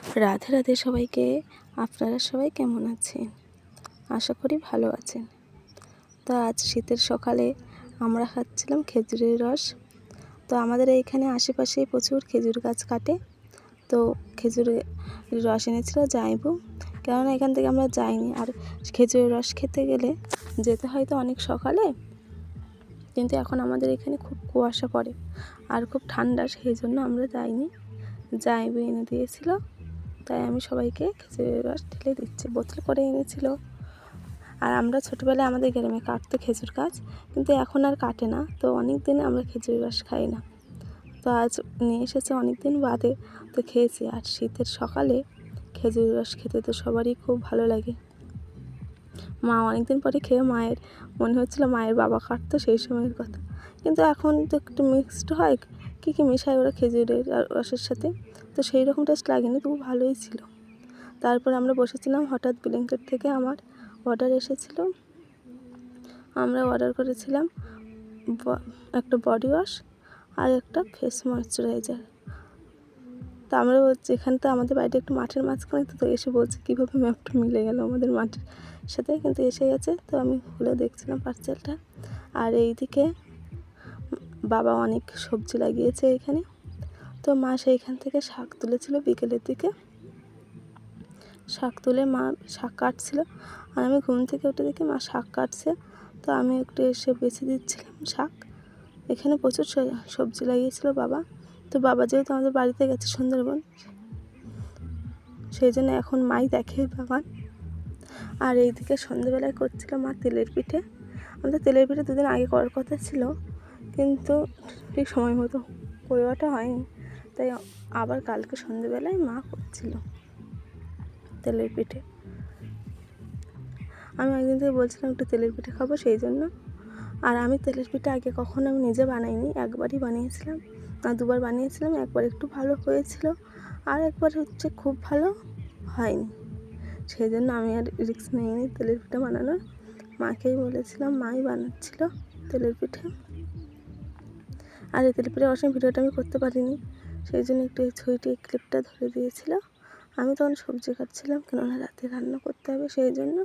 রাধে রাধে সবাইকে। আপনারা সবাই কেমন আছেন? আশা করি ভালো আছেন। তো আজ শীতের সকালে আমরা খাচ্ছিলাম খেজুরের রস। তো আমাদের এইখানে আশেপাশেই প্রচুর খেজুর গাছ কাটে। তো খেজুরের রস এনেছিল যাইবো, কেননা এখান থেকে আমরা যাইনি। আর খেজুরের রস খেতে গেলে যেতে হয়তো অনেক সকালে, কিন্তু এখন আমাদের এখানে খুব কুয়াশা পড়ে আর খুব ঠান্ডা, সেই জন্য আমরা যাইনি। যাইবো এনে দিয়েছিল, তাই আমি সবাইকে খেজুরের রস ঢেলে দিচ্ছি। বোতল করে এনেছিল। আর আমরা ছোটোবেলায় আমাদের গ্রামে কাটতো খেজুর গাছ, কিন্তু এখন আর কাটে না। তো অনেক দিন আমরা খেজুরের রস খাই না। তো আজ নিয়ে এসেছে অনেক দিন বাদে, তো খেয়েছি। আর শীতের সকালে খেজুরের রস খেতে তো সবারই খুব ভালো লাগে। মা অনেক দিন পরে খেয়ে মায়ের মনে হচ্ছিলো মায়ের বাবা কাটতো সেই সময়ের কথা। কিন্তু এখন তো একটু মিক্সড হয়, কী কী মেশায় ওরা খেজুরের রসের সাথে, তো সেই রকম টেস্ট লাগেনি, তবু ভালোই ছিল। তারপর আমরা বসেছিলাম, হঠাৎ ব্লিঙ্কিট থেকে আমার অর্ডার এসেছিল। আমরা অর্ডার করেছিলাম একটা বডি ওয়াশ আর একটা ফেস ময়েশ্চারাইজার। তো আমরা যেখানে, তো আমাদের বাড়িতে একটু মাঠের মাঝখানে, তো এসে বলছে কীভাবে ম্যাপটা মিলে গেল আমাদের মাঠের সাথে, কিন্তু এসে গেছে। তো আমি খুলে দেখছিলাম পার্সেলটা। আর এইদিকে বাবা অনেক সবজি লাগিয়েছে এখানে। তো মা সেইখান থেকে শাক তুলেছিল বিকেলের দিকে। শাক তুলে মা শাক কাটছিল, আর আমি ঘুম থেকে উঠে দেখি মা শাক কাটছে। তো আমি একটু এসে বেছে দিচ্ছিলাম শাক। এখানে প্রচুর সবজি লাগিয়েছিল বাবা। তো বাবা যেহেতু আমাদের বাড়িতে গেছে সুন্দরবন, সেই জন্য এখন মাই দেখে বাগান। আর এইদিকে সন্ধ্যেবেলায় করছিল মা তেলের পিঠে। আমাদের তেলের পিঠে দুদিন আগে করার কথা ছিল, কিন্তু ঠিক সময় মতো করে ওঠা হয়নি। তাই আবার কালকে সন্ধ্যেবেলায় মা করছিল তেলের পিঠে। আমি একদিন থেকে বলছিলাম একটু তেলের পিঠে খাবো, সেই জন্য। আর আমি তেলের পিঠে আগে কখনো আমি নিজে বানাইনি, একবারই বানিয়েছিলাম, না দুবার বানিয়েছিলাম। একবার একটু ভালো হয়েছিল, আর একবার হচ্ছে খুব ভালো হয়নি। সেই জন্য আমি আর রিস্ক নিইনি তেলের পিঠে বানানোর। মাকেই বলেছিলাম, মাই বানাচ্ছিল তেলের পিঠে। আর এই তেলের পিঠে অবশ্যই ভিডিওটা আমি করতে পারিনি, সেই জন্য একটু ছুঁইটি ক্লিপটা ধরে দিয়েছিল। আমি তখন সবজি কাটছিলাম, কেননা রাতে রান্না করতে হবে, সেই জন্য।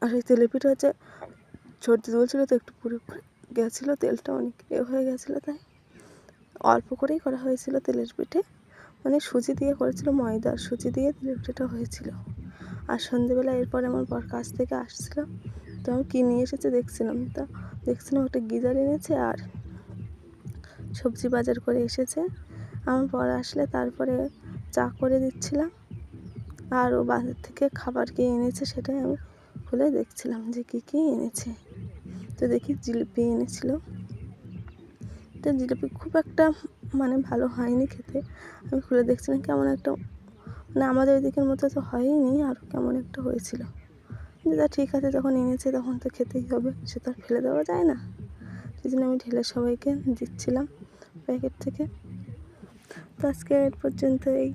আর এই তেলের পিঠে হচ্ছে সর্দি তুলছিলো, তো একটু পুড়ে পুড়ে গেছিলো, তেলটা অনেক হয়ে গেছিলো, তাই অল্প করেই করা হয়েছিল তেলের পিঠে। মানে সুজি দিয়ে করেছিল, ময়দা সুজি দিয়ে তেলের পিঠেটা হয়েছিল। আর সন্ধেবেলা এরপরে আমার বর কাছ থেকে আসছিল, তো আমি কী নিয়ে এসেছে দেখছিলাম। তা দেখছিলাম একটা গিজার এনেছে আর সবজি বাজার করে এসেছে। আমার বর আসলে তারপরে চা করে দিচ্ছিলাম। আর ও বাজার থেকে খাবার কি এনেছে সেটাই আমি খুলে দেখছিলাম যে কী কী এনেছে। তো দেখি জিলিপি এনেছিল। তো জিলিপি খুব একটা মানে ভালো হয়নি খেতে। আমি খুলে দেখছিলাম কেমন একটা, মানে আমাদের ওই দিকের মতো তো হয়নি, আর কেমন একটা হয়েছিল। কিন্তু তা ঠিক আছে, যখন এনেছে তখন তো খেতেই হবে, সে তো আর ফেলে দেওয়া যায় না। সেই জন্য আমি ঢেলে সবাইকে দিচ্ছিলাম প্যাকেট থেকে। তো আজকে এর পর্যন্তই।